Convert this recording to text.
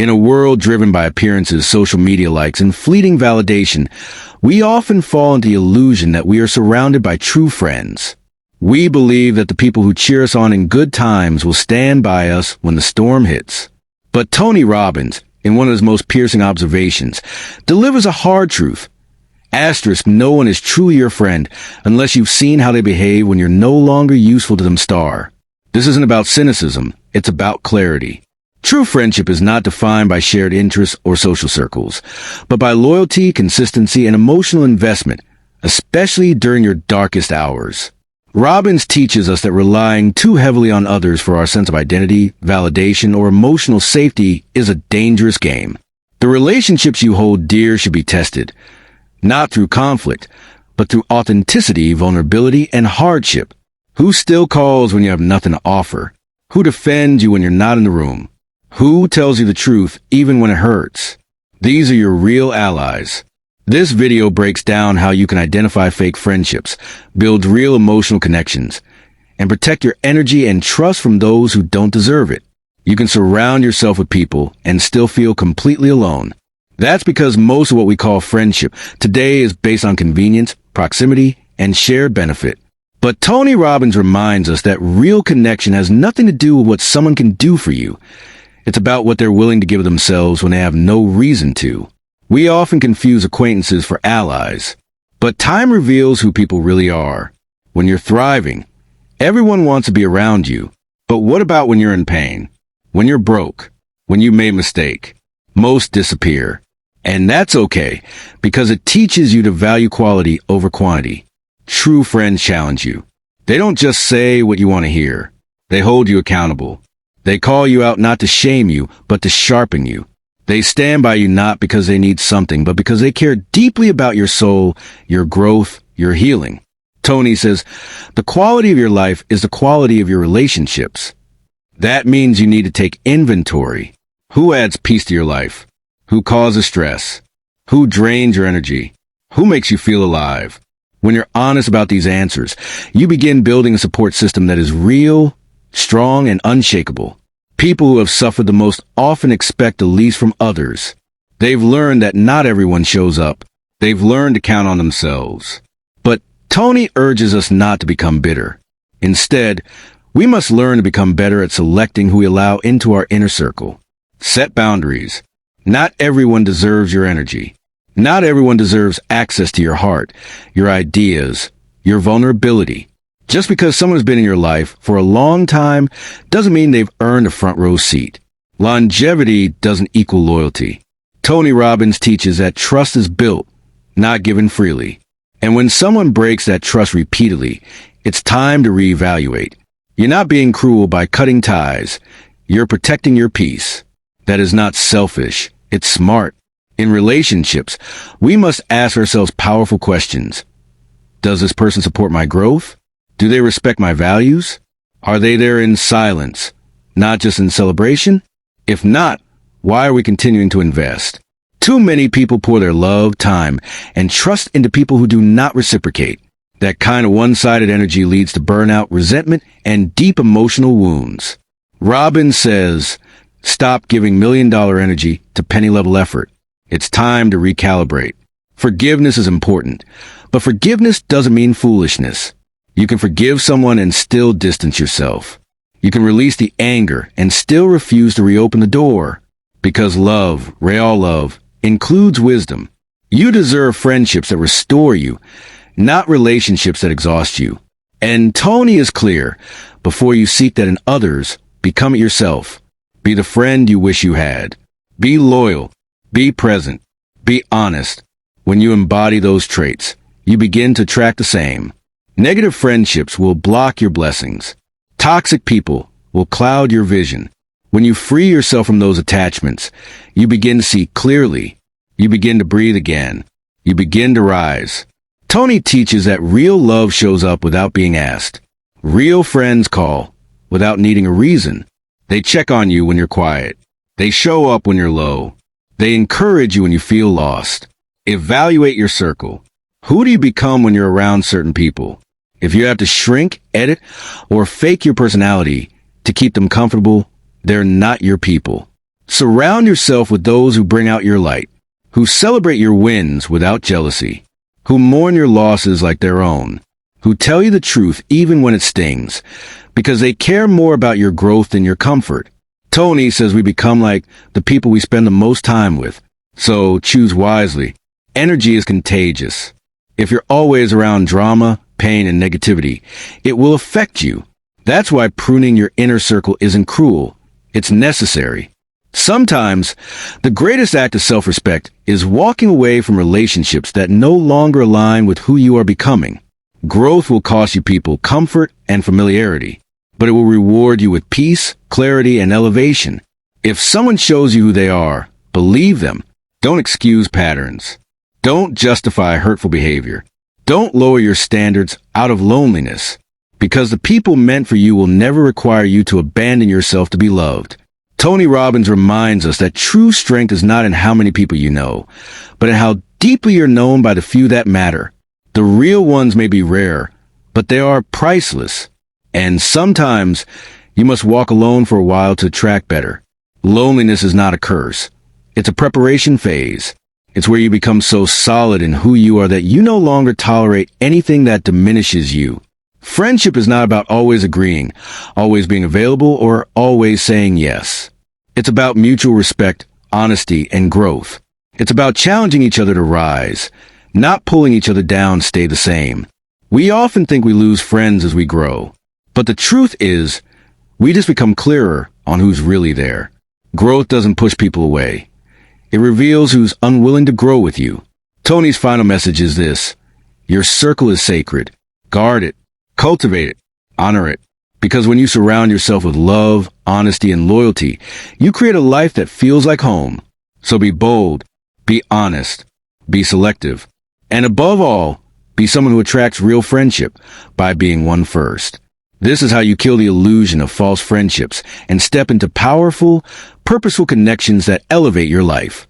In a world driven by appearances, social media likes, and fleeting validation, we often fall into the illusion that we are surrounded by true friends. We believe that the people who cheer us on in good times will stand by us when the storm hits. But Tony Robbins, in one of his most piercing observations, delivers a hard truth. Asterisk, no one is truly your friend unless you've seen how they behave when you're no longer useful to them. Star. This isn't about cynicism, it's about clarity. True friendship is not defined by shared interests or social circles, but by loyalty, consistency, and emotional investment, especially during your darkest hours. Robbins teaches us that relying too heavily on others for our sense of identity, validation, or emotional safety is a dangerous game. The relationships you hold dear should be tested, not through conflict, but through authenticity, vulnerability, and hardship. Who still calls when you have nothing to offer? Who defends you when you're not in the room? Who tells you the truth even when it hurts? These are your real allies. This video breaks down how you can identify fake friendships, build real emotional connections, and protect your energy and trust from those who don't deserve it. You can surround yourself with people and still feel completely alone. That's because most of what we call friendship today is based on convenience, proximity, and shared benefit. But Tony Robbins reminds us that real connection has nothing to do with what someone can do for you. It's about what they're willing to give of themselves when they have no reason to. We often confuse acquaintances for allies, but time reveals who people really are. When you're thriving, everyone wants to be around you. But what about when you're in pain? When you're broke? When you made a mistake? Most disappear. And that's okay, because it teaches you to value quality over quantity. True friends challenge you. They don't just say what you want to hear. They hold you accountable. They call you out not to shame you, but to sharpen you. They stand by you not because they need something, but because they care deeply about your soul, your growth, your healing. Tony says, the quality of your life is the quality of your relationships. That means you need to take inventory. Who adds peace to your life? Who causes stress? Who drains your energy? Who makes you feel alive? When you're honest about these answers, you begin building a support system that is real, strong, and unshakable. People who have suffered the most often expect the least from others. They've learned that not everyone shows up. They've learned to count on themselves. But Tony urges us not to become bitter. Instead, we must learn to become better at selecting who we allow into our inner circle. Set boundaries. Not everyone deserves your energy. Not everyone deserves access to your heart, your ideas, your vulnerability. Just because someone's been in your life for a long time doesn't mean they've earned a front row seat. Longevity doesn't equal loyalty. Tony Robbins teaches that trust is built, not given freely. And when someone breaks that trust repeatedly, it's time to reevaluate. You're not being cruel by cutting ties. You're protecting your peace. That is not selfish. It's smart. In relationships, we must ask ourselves powerful questions. Does this person support my growth? Do they respect my values? Are they there in silence, not just in celebration? If not, why are we continuing to invest? Too many people pour their love, time, and trust into people who do not reciprocate. That kind of one-sided energy leads to burnout, resentment, and deep emotional wounds. Robbins says, stop giving million-dollar energy to penny-level effort. It's time to recalibrate. Forgiveness is important, but forgiveness doesn't mean foolishness. You can forgive someone and still distance yourself. You can release the anger and still refuse to reopen the door. Because love, real love, includes wisdom. You deserve friendships that restore you, not relationships that exhaust you. And Tony is clear. Before you seek that in others, become it yourself. Be the friend you wish you had. Be loyal. Be present. Be honest. When you embody those traits, you begin to attract the same. Negative friendships will block your blessings. Toxic people will cloud your vision. When you free yourself from those attachments, you begin to see clearly. You begin to breathe again. You begin to rise. Tony teaches that real love shows up without being asked. Real friends call without needing a reason. They check on you when you're quiet. They show up when you're low. They encourage you when you feel lost. Evaluate your circle. Who do you become when you're around certain people? If you have to shrink, edit, or fake your personality to keep them comfortable, they're not your people. Surround yourself with those who bring out your light, who celebrate your wins without jealousy, who mourn your losses like their own, who tell you the truth even when it stings, because they care more about your growth than your comfort. Tony says we become like the people we spend the most time with, so choose wisely. Energy is contagious. If you're always around drama, pain, and negativity, it will affect you. That's why pruning your inner circle isn't cruel. It's necessary. Sometimes, the greatest act of self-respect is walking away from relationships that no longer align with who you are becoming. Growth will cost you people comfort and familiarity, but it will reward you with peace, clarity, and elevation. If someone shows you who they are, believe them. Don't excuse patterns. Don't justify hurtful behavior. Don't lower your standards out of loneliness, because the people meant for you will never require you to abandon yourself to be loved. Tony Robbins reminds us that true strength is not in how many people you know, but in how deeply you're known by the few that matter. The real ones may be rare, but they are priceless. And sometimes, you must walk alone for a while to attract better. Loneliness is not a curse. It's a preparation phase. It's where you become so solid in who you are that you no longer tolerate anything that diminishes you. Friendship is not about always agreeing, always being available, or always saying yes. It's about mutual respect, honesty, and growth. It's about challenging each other to rise, not pulling each other down to stay the same. We often think we lose friends as we grow, but the truth is, we just become clearer on who's really there. Growth doesn't push people away. It reveals who's unwilling to grow with you. Tony's final message is this: your circle is sacred. Guard it. Cultivate it, honor it, because when you surround yourself with love, honesty, and loyalty, you create a life that feels like home. So be bold, be honest, be selective, and above all, be someone who attracts real friendship by being one first. This is how you kill the illusion of false friendships and step into powerful, purposeful connections that elevate your life.